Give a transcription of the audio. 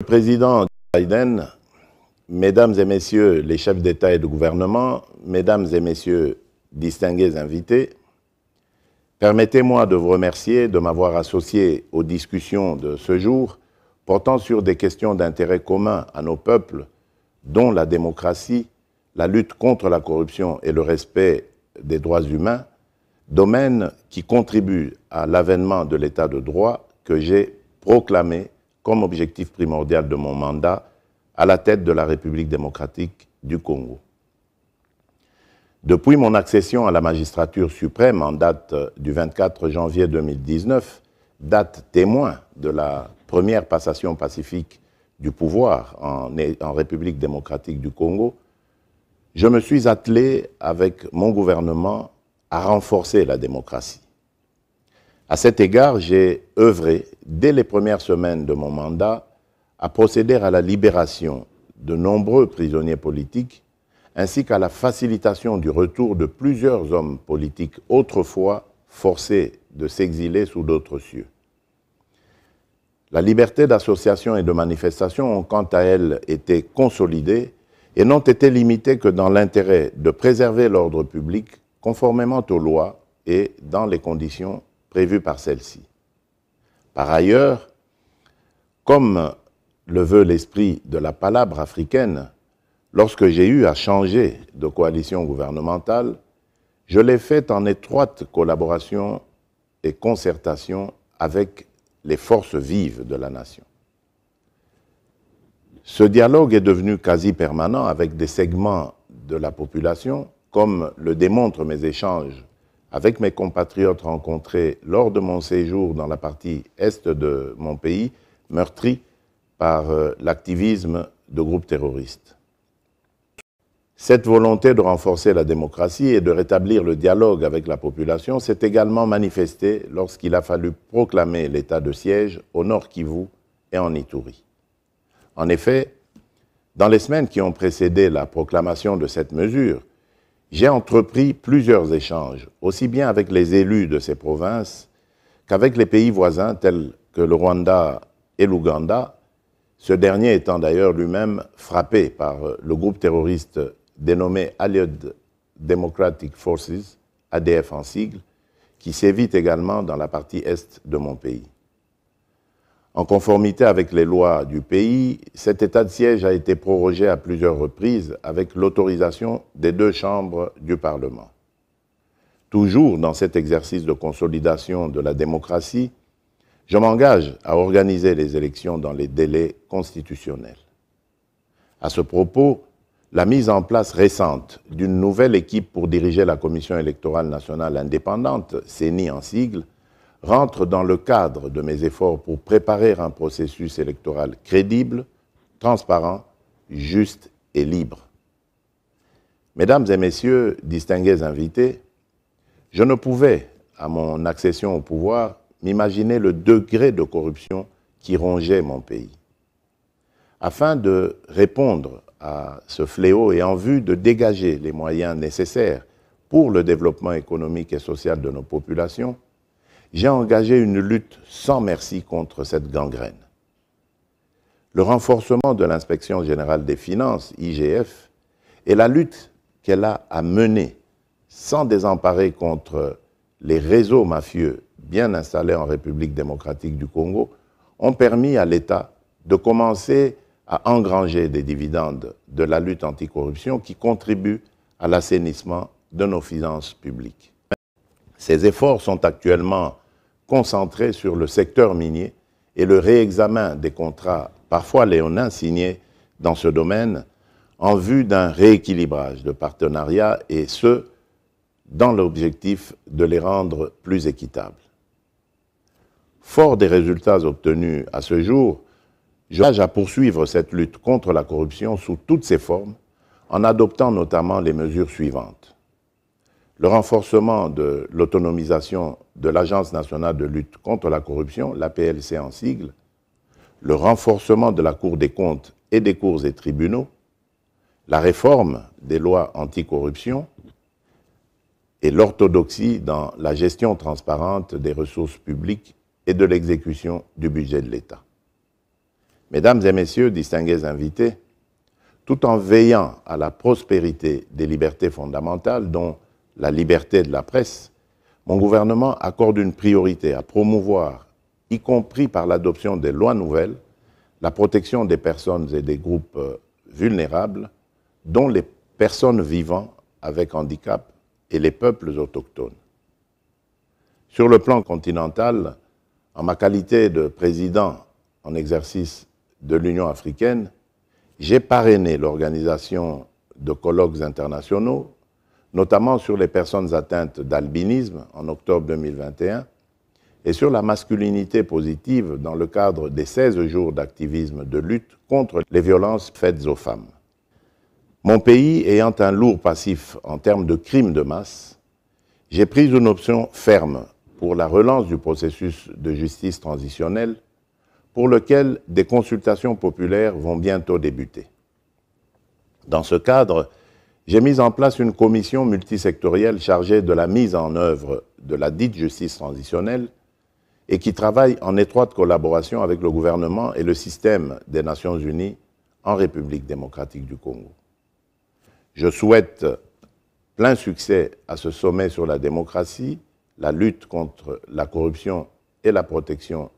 Président Biden, Mesdames et Messieurs les chefs d'État et de gouvernement, Mesdames et Messieurs distingués invités, permettez-moi de vous remercier de m'avoir associé aux discussions de ce jour portant sur des questions d'intérêt commun à nos peuples, dont la démocratie, la lutte contre la corruption et le respect des droits humains, domaines qui contribuent à l'avènement de l'État de droit que j'ai proclamé comme objectif primordial de mon mandat à la tête de la République démocratique du Congo. Depuis mon accession à la magistrature suprême en date du 24 janvier 2019, date témoin de la première passation pacifique du pouvoir en République démocratique du Congo, je me suis attelé avec mon gouvernement à renforcer la démocratie. À cet égard, j'ai œuvré, dès les premières semaines de mon mandat, à procéder à la libération de nombreux prisonniers politiques, ainsi qu'à la facilitation du retour de plusieurs hommes politiques autrefois forcés de s'exiler sous d'autres cieux. La liberté d'association et de manifestation ont quant à elles été consolidées et n'ont été limitées que dans l'intérêt de préserver l'ordre public conformément aux lois et dans les conditions prévues par celles-ci. Par ailleurs, comme le veut l'esprit de la palabre africaine, lorsque j'ai eu à changer de coalition gouvernementale, je l'ai fait en étroite collaboration et concertation avec les forces vives de la nation. Ce dialogue est devenu quasi permanent avec des segments de la population, comme le démontrent mes échanges avec mes compatriotes rencontrés lors de mon séjour dans la partie est de mon pays, meurtri par l'activisme de groupes terroristes. Cette volonté de renforcer la démocratie et de rétablir le dialogue avec la population s'est également manifestée lorsqu'il a fallu proclamer l'état de siège au Nord Kivu et en Ituri. En effet, dans les semaines qui ont précédé la proclamation de cette mesure, j'ai entrepris plusieurs échanges, aussi bien avec les élus de ces provinces qu'avec les pays voisins tels que le Rwanda et l'Ouganda, ce dernier étant d'ailleurs lui-même frappé par le groupe terroriste dénommé Allied Democratic Forces, ADF en sigle, qui sévit également dans la partie est de mon pays. En conformité avec les lois du pays, cet état de siège a été prorogé à plusieurs reprises avec l'autorisation des deux chambres du Parlement. Toujours dans cet exercice de consolidation de la démocratie, je m'engage à organiser les élections dans les délais constitutionnels. À ce propos, la mise en place récente d'une nouvelle équipe pour diriger la Commission électorale nationale indépendante, CENI en sigle, rentre dans le cadre de mes efforts pour préparer un processus électoral crédible, transparent, juste et libre. Mesdames et Messieurs, distingués invités, je ne pouvais, à mon accession au pouvoir, m'imaginer le degré de corruption qui rongeait mon pays. Afin de répondre à ce fléau et en vue de dégager les moyens nécessaires pour le développement économique et social de nos populations, j'ai engagé une lutte sans merci contre cette gangrène. Le renforcement de l'Inspection générale des finances, IGF, et la lutte qu'elle a à mener sans désemparer contre les réseaux mafieux bien installés en République démocratique du Congo ont permis à l'État de commencer à engranger des dividendes de la lutte anticorruption qui contribuent à l'assainissement de nos finances publiques. Ces efforts sont actuellement concentrés sur le secteur minier et le réexamen des contrats, parfois léonins, signés dans ce domaine en vue d'un rééquilibrage de partenariats et ce, dans l'objectif de les rendre plus équitables. Fort des résultats obtenus à ce jour, je m'engage à poursuivre cette lutte contre la corruption sous toutes ses formes en adoptant notamment les mesures suivantes. Le renforcement de l'autonomisation de l'Agence nationale de lutte contre la corruption, l'APLC en sigle, le renforcement de la Cour des comptes et des cours et tribunaux, la réforme des lois anticorruption et l'orthodoxie dans la gestion transparente des ressources publiques et de l'exécution du budget de l'État. Mesdames et messieurs, distingués invités, tout en veillant à la prospérité des libertés fondamentales, dont la liberté de la presse, mon gouvernement accorde une priorité à promouvoir, y compris par l'adoption des lois nouvelles, la protection des personnes et des groupes vulnérables, dont les personnes vivant avec handicap et les peuples autochtones. Sur le plan continental, en ma qualité de président en exercice de l'Union africaine, j'ai parrainé l'organisation de colloques internationaux, notamment sur les personnes atteintes d'albinisme en octobre 2021 et sur la masculinité positive dans le cadre des 16 jours d'activisme de lutte contre les violences faites aux femmes. Mon pays ayant un lourd passif en termes de crimes de masse, j'ai pris une option ferme pour la relance du processus de justice transitionnelle, pour lequel des consultations populaires vont bientôt débuter. Dans ce cadre, j'ai mis en place une commission multisectorielle chargée de la mise en œuvre de la dite justice transitionnelle et qui travaille en étroite collaboration avec le gouvernement et le système des Nations Unies en République démocratique du Congo. Je souhaite plein succès à ce sommet sur la démocratie, la lutte contre la corruption et la protection